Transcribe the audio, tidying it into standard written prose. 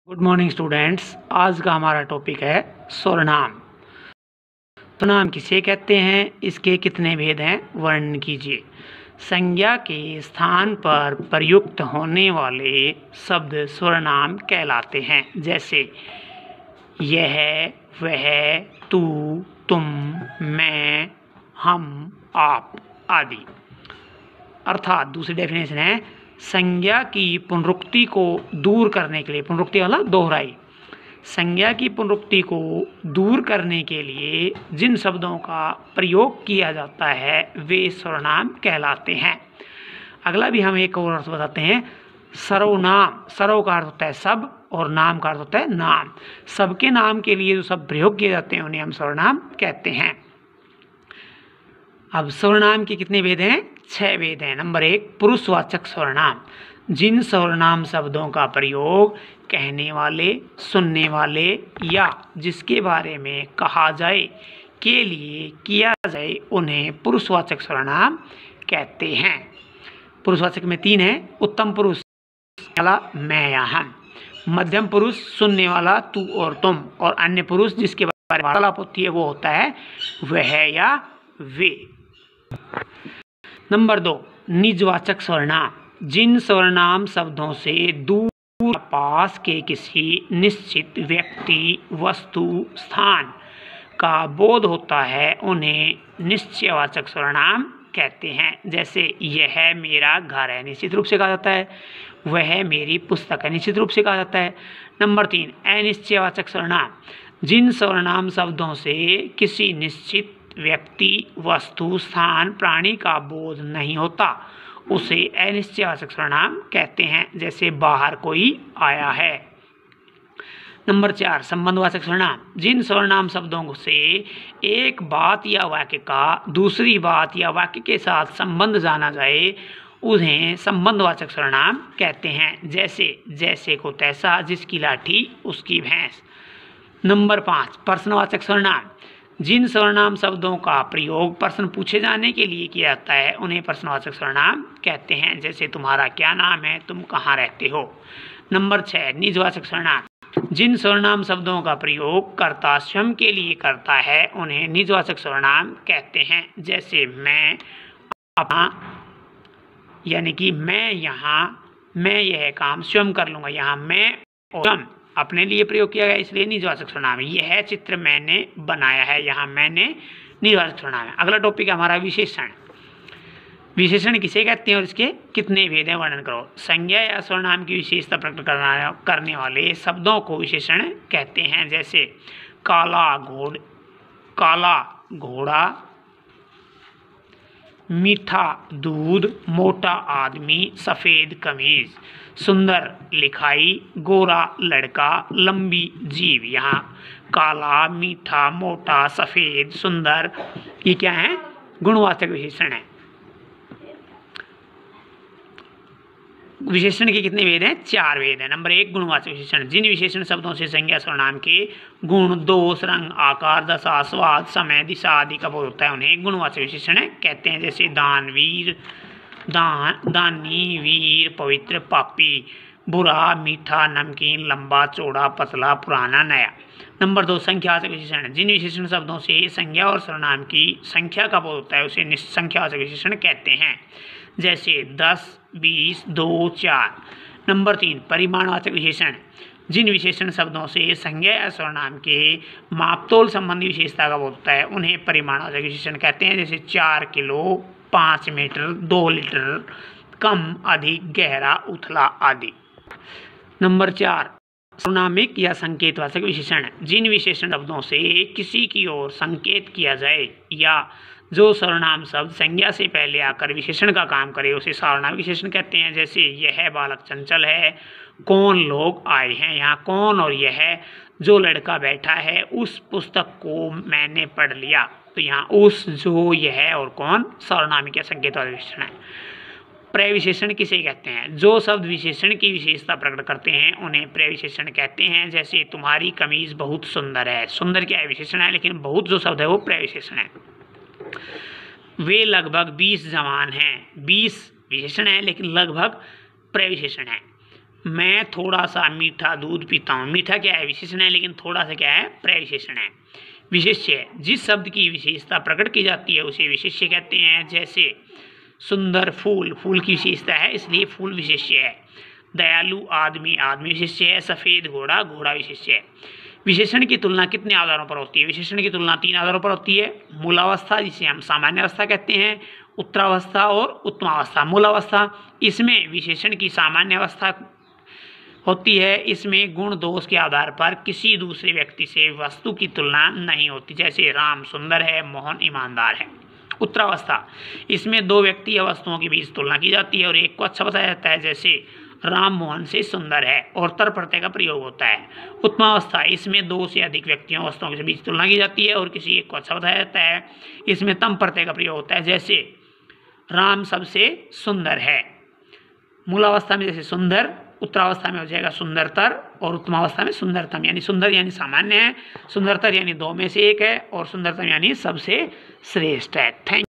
Good morning students. आज का हमारा टॉपिक है सर्वनाम। सर्वनाम किसे कहते हैं, इसके कितने भेद हैं, वर्णन कीजिए। संज्ञा के स्थान पर प्रयुक्त होने वाले शब्द सर्वनाम कहलाते हैं, जैसे यह, वह, तू, तुम, मैं, हम, आप आदि। अर्थात दूसरी डेफिनेशन है, संज्ञा की पुनरुक्ति को दूर करने के लिए, पुनरुक्ति वाला दोहराई, संज्ञा की पुनरुक्ति को दूर करने के लिए जिन शब्दों का प्रयोग किया जाता है वे सर्वनाम कहलाते हैं। अगला भी हम एक और अर्थ बताते हैं, सर्वनाम। सर्व का अर्थ होता है सब और नाम का अर्थ होता है नाम। सबके नाम के लिए जो शब्द प्रयोग किए जाते हैं उन्हें हम सर्वनाम कहते हैं। अब सर्वनाम के कितने भेद हैं? 6 भेद हैं। नंबर 1, पुरुषवाचक सर्वनाम। जिन सर्वनाम शब्दों का प्रयोग कहने वाले, सुनने वाले या जिसके बारे में कहा जाए के लिए किया जाए उन्हें पुरुषवाचक सर्वनाम कहते हैं। पुरुषवाचक में 3 है, उत्तम पुरुष वाला मैं या हम, मध्यम पुरुष सुनने वाला तू और तुम, और अन्य पुरुष जिसके बारे में वार्तालाप होती है वो होता है वह या वे। नंबर 2, निजवाचक सर्वनाम। जिन सर्वनाम शब्दों से दूर पास के किसी निश्चित व्यक्ति, वस्तु, स्थान का बोध होता है उन्हें निश्चयवाचक सर्वनाम कहते हैं। जैसे यह मेरा घर है, निश्चित रूप से कहा जाता है। वह मेरी पुस्तक है, निश्चित रूप से कहा जाता है। नंबर 3, अनिश्चयवाचक सर्वनाम। जिन सर्वनाम शब्दों से किसी निश्चित व्यक्ति, वस्तु, स्थान, प्राणी का बोध नहीं होता उसे अनिश्चयवाचक सर्वनाम कहते हैं। जैसे बाहर कोई आया है। नंबर 4, संबंधवाचक सर्वनाम। जिन सर्वनाम शब्दों से एक बात या वाक्य का दूसरी बात या वाक्य के साथ संबंध जाना जाए उन्हें संबंधवाचक सर्वनाम कहते हैं। जैसे जैसे को तैसा, जिसकी लाठी उसकी भैंस। नंबर 5, प्रश्नवाचक सर्वनाम। जिन सर्वनाम शब्दों का प्रयोग प्रश्न पूछे जाने के लिए किया जाता है उन्हें प्रश्नवाचक सर्वनाम कहते हैं। जैसे तुम्हारा क्या नाम है, तुम कहाँ रहते हो। नंबर 6, निजवाचक सर्वनाम। जिन सर्वनाम शब्दों का प्रयोग कर्ता स्वयं के लिए करता है उन्हें निजवाचक सर्वनाम कहते हैं। जैसे मैं, यानी कि मैं यहाँ, मैं यह काम स्वयं कर लूँगा। यहाँ मैं और स्वयं अपने लिए प्रयोग किया गया इसलिए निजवाचक सर्वनाम है। यह चित्र मैंने बनाया है, यहाँ मैंने निजवाचक सर्वनाम है। अगला टॉपिक है हमारा विशेषण। विशेषण किसे कहते हैं और इसके कितने भेद हैं, वर्णन करो। संज्ञा या सर्वनाम की विशेषता प्रकट करने वाले शब्दों को विशेषण कहते हैं। जैसे काला घोड़ा, मीठा दूध, मोटा आदमी, सफ़ेद कमीज, सुंदर लिखाई, गोरा लड़का, लंबी जीभ। यहाँ काला, मीठा, मोटा, सफ़ेद, सुंदर, ये क्या है? गुणवाचक विशेषण है। विशेषण के कितने भेद हैं? 4 भेद हैं। नंबर 1, गुणवाचक विशेषण। जिन विशेषण शब्दों से संज्ञा सर्वनाम के गुण, दोष, रंग, आकार, दशा, स्वाद, समय, दिशा आदि का बोध होता है उन्हें गुणवाचक विशेषण कहते हैं। जैसे दानवीर, दानी, वीर, पवित्र, पापी, बुरा, मीठा, नमकीन, लंबा, चौड़ा, पतला, पुराना, नया। नंबर 2, संख्यावाचक विशेषण। जिन विशेषण शब्दों से संज्ञा और सर्वनाम की संख्या का बोध होता है उसे संख्यावाचक विशेषण कहते हैं। जैसे 10, 20, 2, 4। नंबर 3, परिमाणवाचक विशेषण। जिन विशेषण शब्दों से संज्ञा या सर्वनाम के मापतोल संबंधी विशेषता का बोध होता है उन्हें परिमाणवाचक विशेषण कहते हैं। जैसे 4 किलो, 5 मीटर, 2 लीटर, कम, अधिक, गहरा, उथला आदि। नंबर 4, सर्वनामिक या संकेतवाचक विशेषण। जिन विशेषण शब्दों से किसी की ओर संकेत किया जाए या जो सर्वनाम शब्द संज्ञा से पहले आकर विशेषण का काम करे उसे सर्वनामिक विशेषण कहते हैं। जैसे यह बालक चंचल है, कौन लोग आए हैं। यहाँ कौन और यह, जो लड़का बैठा है, उस पुस्तक को मैंने पढ़ लिया। तो यहाँ उस, जो, यह और कौन सर्वनामिक या संकेतवाचक विशेषण है। प्रविशेषण किसे कहते हैं? जो शब्द विशेषण की विशेषता प्रकट करते हैं उन्हें प्रविशेषण कहते हैं। जैसे तुम्हारी कमीज बहुत सुंदर है। सुंदर क्या है? विशेषण है, लेकिन बहुत जो शब्द है वो प्रविशेषण है। वे लगभग 20 जवान हैं। 20 विशेषण है लेकिन लगभग प्रविशेषण है। मैं थोड़ा सा मीठा दूध पीता हूँ। मीठा क्या है? विशेषण है, लेकिन थोड़ा सा क्या है? प्रविशेषण है। विशेष्य, जिस शब्द की विशेषता प्रकट की जाती है उसे विशेष्य कहते हैं। जैसे सुंदर फूल, फूल की विशेषता है इसलिए फूल विशेष्य है। दयालु आदमी, आदमी विशेष्य है। सफेद घोड़ा, घोड़ा विशेष्य है। विशेषण की तुलना कितने आधारों पर होती है? विशेषण की तुलना 3 आधारों पर होती है। मूलावस्था, जिसे हम सामान्य अवस्था कहते हैं, उत्तरावस्था और उत्तमावस्था। मूलावस्था, इसमें विशेषण की सामान्य अवस्था होती है। इसमें गुण दोष के आधार पर किसी दूसरे व्यक्ति से वस्तु की तुलना नहीं होती। जैसे राम सुंदर है, मोहन ईमानदार है। उत्तरावस्था, इसमें 2 व्यक्ति या वस्तुओं के बीच तुलना की जाती है और एक को अच्छा बताया जाता है। जैसे राम मोहन से सुंदर है और तर प्रत्यय का प्रयोग होता है। उत्तमावस्था, इसमें 2 से अधिक व्यक्तियों वस्तुओं के बीच तुलना की जाती है और किसी एक को अच्छा बताया जाता है। इसमें तम प्रत्यय का प्रयोग होता है। जैसे राम सबसे सुंदर है। मूलावस्था में जैसे सुंदर, उत्तरावस्था में हो जाएगा सुंदरतर और उत्तमावस्था में सुंदरतम। यानी सुंदर यानी सामान्य है, सुंदरतर यानी 2 में से एक है और सुंदरतम यानी सबसे श्रेष्ठ है। थैंक